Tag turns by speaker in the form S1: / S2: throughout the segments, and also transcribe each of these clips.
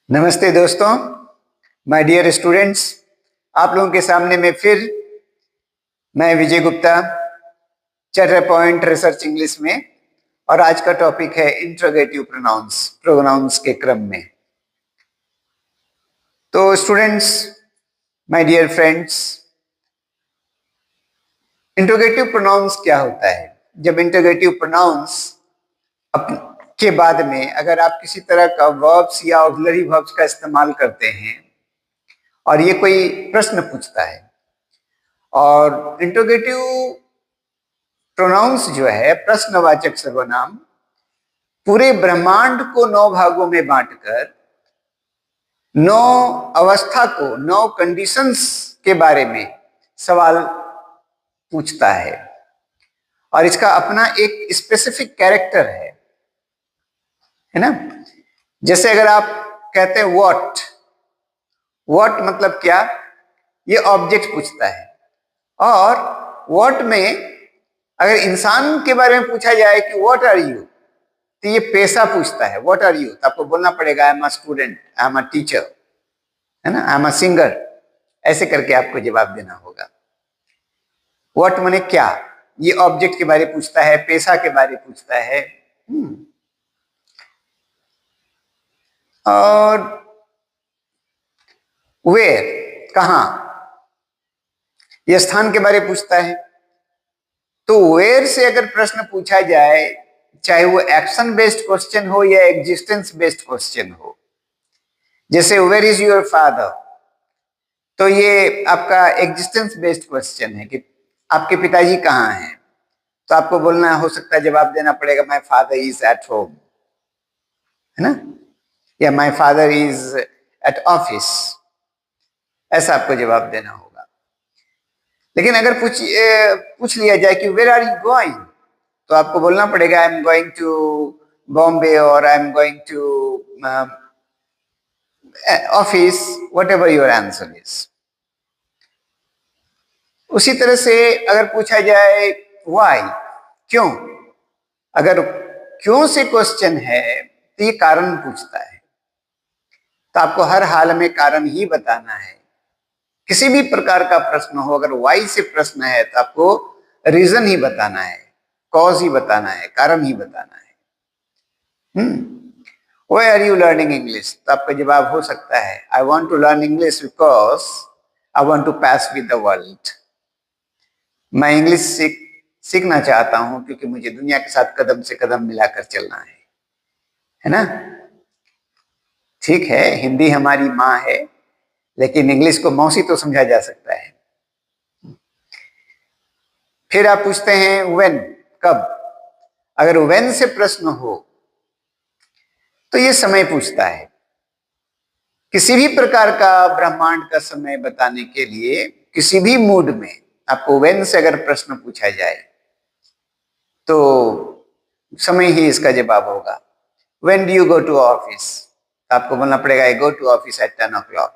S1: नमस्ते दोस्तों, my dear students. आप लोगों के सामने में फिर मैं Vijay Gupta, charter point research English में। और आज का टॉपिक है इंट्रोगेटिव प्रोनाउंस के क्रम में। तो students, my dear friends, interrogative pronouns क्या होता है? जब इंट्रोगेटिव प्रोनाउंस के बाद में अगर आप किसी तरह का वर्ब्स या ऑक्सिलरी वर्ब्स का इस्तेमाल करते हैं और ये कोई प्रश्न पूछता है, और इंट्रोगेटिव प्रोनाउंस जो है प्रश्नवाचक सर्वनाम पूरे ब्रह्मांड को 9 भागों में बांटकर 9 अवस्था को 9 कंडीशंस के बारे में सवाल पूछता है, और इसका अपना एक स्पेसिफिक कैरेक्टर है ना। जैसे अगर आप कहते हैं व्हाट मतलब क्या, ये ऑब्जेक्ट पूछता है। और व्हाट में अगर इंसान के बारे में पूछा जाए कि व्हाट आर यू, तो ये पेशा पूछता है व्हाट आर यू, तो आपको बोलना पड़ेगा I am a student, I am a teacher, है ना, आई एम अ सिंगर। ऐसे करके आपको जवाब देना होगा। व्हाट माने क्या, ये ऑब्जेक्ट के बारे में पूछता है, पेशा के बारे में पूछता है। और वेयर, कहां, ये स्थान के बारे में पूछता है। तो वेयर से अगर प्रश्न पूछा जाए, चाहे वो एक्शन बेस्ड क्वेश्चन हो या एग्जिस्टेंस बेस्ड क्वेश्चन हो, जैसे वेयर इज योर फादर, तो ये आपका एग्जिस्टेंस बेस्ड क्वेश्चन है कि आपके पिताजी कहाँ हैं। तो आपको बोलना हो सकता है, जवाब देना पड़ेगा my father is at home, है ना, या my father is at office. ऐसा आपको जवाब देना होगा। लेकिन अगर पूछ लिया जाए कि वेयर आर यू गोइंग, तो आपको बोलना पड़ेगा I am going to Bombay और I am going to office, whatever your answer is. उसी तरह से अगर पूछा जाए व्हाई, क्यों, अगर क्यों से क्वेश्चन है तो ये कारण पूछता है, तो आपको हर हाल में कारण ही बताना है। किसी भी प्रकार का प्रश्न हो, अगर वाई से प्रश्न है तो आपको रीजन ही बताना है, कॉज ही बताना है, कारण ही बताना है। Why are you learning English, तो आपका जवाब हो सकता है I want to learn English because I want to pass with the world. मैं इंग्लिश सीखना चाहता हूं क्योंकि मुझे दुनिया के साथ कदम से कदम मिलाकर चलना है ना। ठीक है, हिंदी हमारी माँ है, लेकिन इंग्लिश को मौसी तो समझा जा सकता है। फिर आप पूछते हैं व्हेन, कब। अगर व्हेन से प्रश्न हो तो ये समय पूछता है। किसी भी प्रकार का ब्रह्मांड का समय बताने के लिए किसी भी मूड में आपको व्हेन से अगर प्रश्न पूछा जाए तो समय ही इसका जवाब होगा। When do you go to office, आपको बोलना पड़ेगा I go to office at 10 o'clock,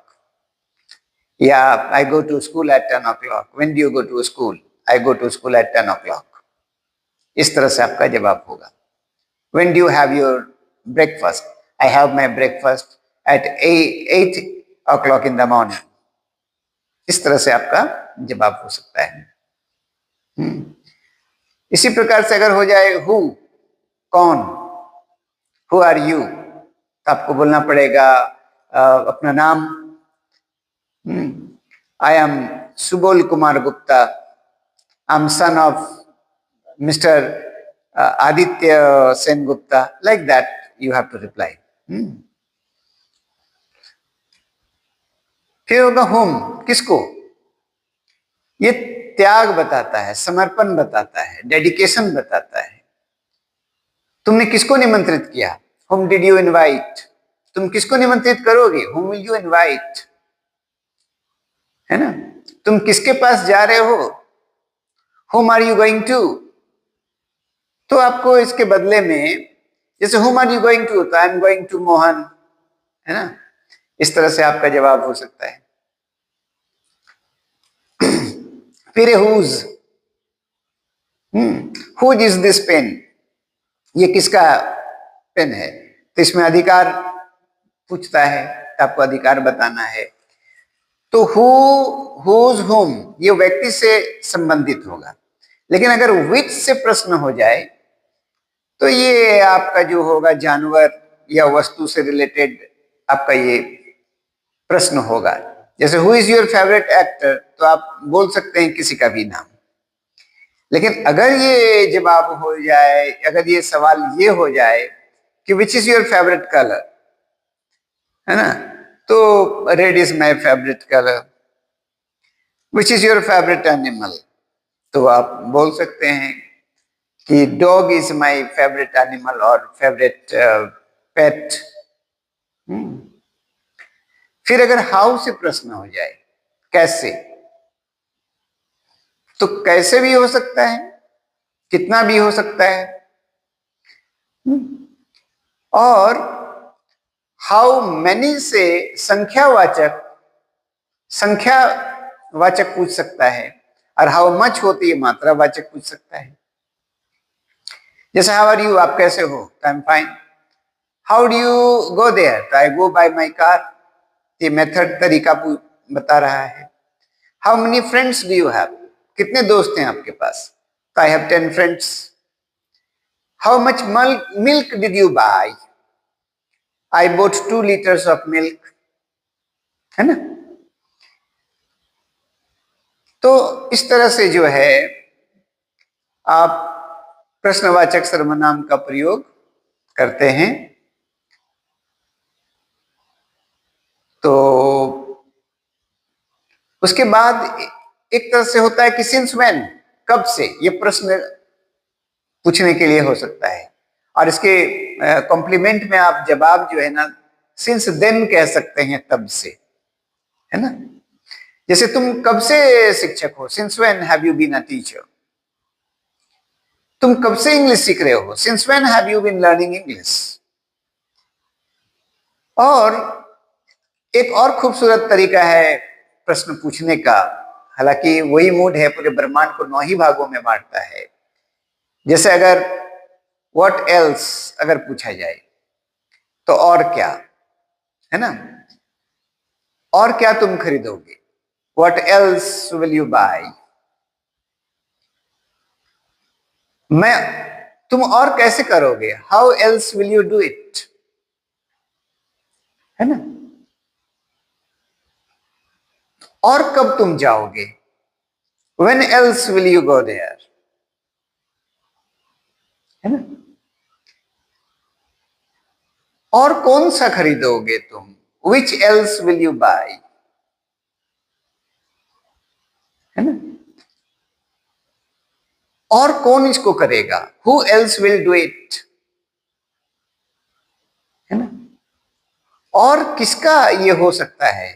S1: या I go to school at 10 o'clock। When do you go to school, I go to school at 10 o'clock। इस तरह से आपका जवाब होगा। When do you have your breakfast, I have my breakfast at 8 o'clock in the morning। इस तरह से आपका जवाब हो सकता है। इसी प्रकार से अगर हो जाए हु, कौन, हु आर यू, तो आपको बोलना पड़ेगा अपना नाम। I am Subol Kumar Gupta, I am son of mister Aditya Sen Gupta, like that you have to reply. फिर होगा होम, किसको, ये त्याग बताता है, समर्पण बताता है, डेडिकेशन बताता है। तुमने किसको निमंत्रित किया, whom did you invite, तुम किसको निमंत्रित करोगे, whom will you invite, है ना। तुम किसके पास जा रहे हो, whom are you going to। तो आपको इसके बदले में, जैसे whom are you going to, तो I am going to Mohan, है ना। इस तरह से आपका जवाब हो सकता है। फिर whose, whose is this pen, ये किसका पेन है, तो इसमें अधिकार पूछता है। आपको अधिकार बताना है। तो हुज हुम ये व्यक्ति से संबंधित होगा। लेकिन अगर विच से प्रश्न हो जाए तो ये आपका जो होगा जानवर या वस्तु से रिलेटेड आपका ये प्रश्न होगा। जैसे who is your favourite actor, तो आप बोल सकते हैं किसी का भी नाम। लेकिन अगर ये जवाब हो जाए, अगर ये सवाल ये हो जाए कि which is your favourite colour, है ना, तो red is my favourite colour. Which is your favourite animal, तो आप बोल सकते हैं कि dog is my favourite animal और फेवरेट पेट। फिर अगर हाउ से प्रश्न हो जाए, कैसे, तो कैसे भी हो सकता है, कितना भी हो सकता है। और हाउ मैनी से संख्यावाचक पूछ सकता है, और हाउ मच होती है मात्रावाचक पूछ सकता है। जैसे हाउ आर यू, आप कैसे हो, तो I am fine. How do you go there, तो I go by my car. ये मेथड तरीका बता रहा है। How many friends do you have, कितने दोस्त हैं आपके पास, तो I have 10 friends. How much milk did you buy, I bought 2 liters of milk, है ना। तो इस तरह से जो है आप प्रश्नवाचक सर्वनाम का प्रयोग करते हैं। तो उसके बाद एक तरह से होता है कि सिंस व्हेन, कब से, ये प्रश्न पूछने के लिए हो सकता है। और इसके कॉम्प्लीमेंट में आप जवाब जो है ना सिंस देन कह सकते हैं, तब से, है ना। जैसे तुम कब से शिक्षक हो, since when have you been a teacher. तुम कब से इंग्लिश सीख रहे हो, since when have you been learning English. और एक और खूबसूरत तरीका है प्रश्न पूछने का, हालांकि वही मूड है, पूरे ब्रह्मांड को 9 ही भागों में बांटता है। जैसे अगर व्हाट एल्स अगर पूछा जाए, तो और क्या, है ना, और क्या तुम खरीदोगे, what else will you buy. तुम और कैसे करोगे, how else will you do it, है ना। और कब तुम जाओगे, when else will you go there, है ना। और कौन सा खरीदोगे तुम, which else will you buy, है ना। और कौन इसको करेगा, who else will do it, है ना। और किसका ये हो सकता है,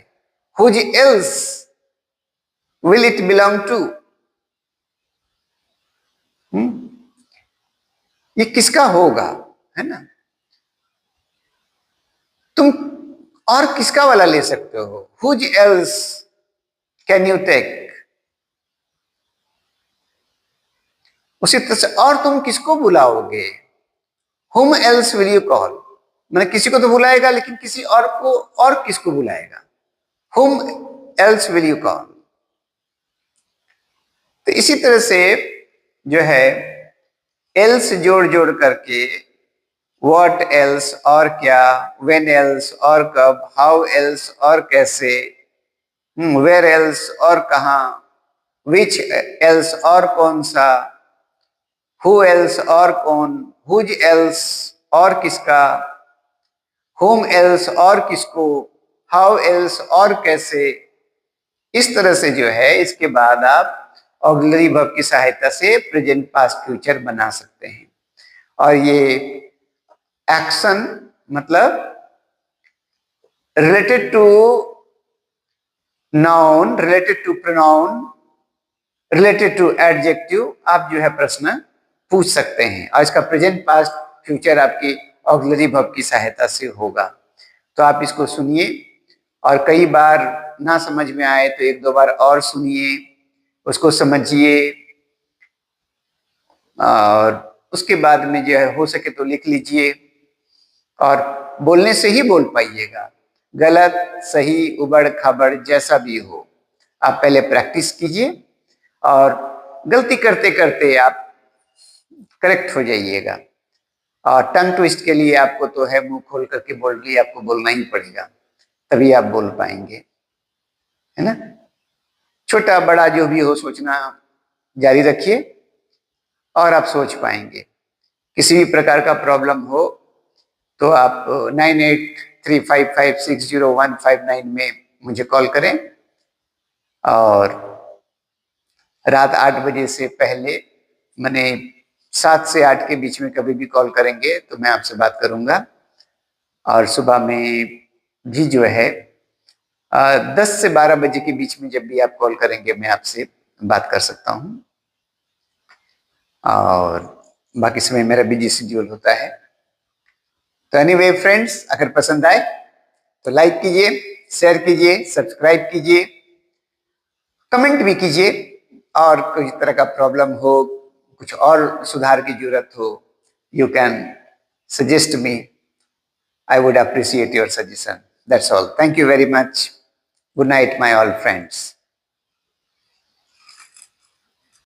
S1: whose else will it belong to, ये किसका होगा, है ना। तुम और किसका वाला ले सकते हो, whose else can you take. उसी तरह से और तुम किसको बुलाओगे, हुम एल्स विल यू कॉल, मैंने किसी को तो बुलाएगा, लेकिन किसी और को, और किसको बुलाएगा, हुम एल्स विल यू कॉल। तो इसी तरह से जो है एल्स जोड़ जोड़ करके व्हाट एल्स और क्या, व्हेन एल्स और कब, हाउ एल्स और कैसे, वेयर एल्स और कहां, विच एल्स और कौन सा, हु एल्स और कौन, हुज एल्स और किसका, होम एल्स और किसको, हाउ एल्स और कैसे। इस तरह से जो है इसके बाद आप ऑक्सिलरी वर्ब की सहायता से प्रेजेंट पास्ट फ्यूचर बना सकते हैं। और ये एक्शन मतलब related to noun, related to pronoun, related to adjective, आप जो है प्रश्न पूछ सकते हैं। और इसका प्रेजेंट पास्ट फ्यूचर आपकी ऑक्सिलरी वर्ब की सहायता से होगा। तो आप इसको सुनिए, और कई बार ना समझ में आए तो 1-2 बार और सुनिए, उसको समझिए, और उसके बाद में जो है हो सके तो लिख लीजिए, और बोलने से ही बोल पाइएगा। गलत सही उबड़ खाबड़ जैसा भी हो, आप पहले प्रैक्टिस कीजिए और गलती करते करते आप करेक्ट हो जाइएगा। और टंग ट्विस्ट के लिए आपको तो है मुंह खोल करके बोल्डली आपको बोलना ही पड़ेगा, तभी आप बोल पाएंगे, है ना। छोटा बड़ा जो भी हो सोचना जारी रखिए और आप सोच पाएंगे। किसी भी प्रकार का प्रॉब्लम हो तो आप 9835560159 में मुझे कॉल करें और रात 8 बजे से पहले, मैंने 7 से 8 के बीच में कभी भी कॉल करेंगे तो मैं आपसे बात करूंगा। और सुबह में भी जो है 10 से 12 बजे के बीच में जब भी आप कॉल करेंगे मैं आपसे बात कर सकता हूं। और बाकी समय मेरा बिजी शेड्यूल होता है। तो एनीवे फ्रेंड्स, अगर पसंद आए तो लाइक कीजिए, शेयर कीजिए, सब्सक्राइब कीजिए, कमेंट भी कीजिए। और कोई तरह का प्रॉब्लम हो, कुछ और सुधार की जरूरत हो, you can suggest me. I would appreciate your suggestion. That's all. Thank you very much. Good night, my all friends.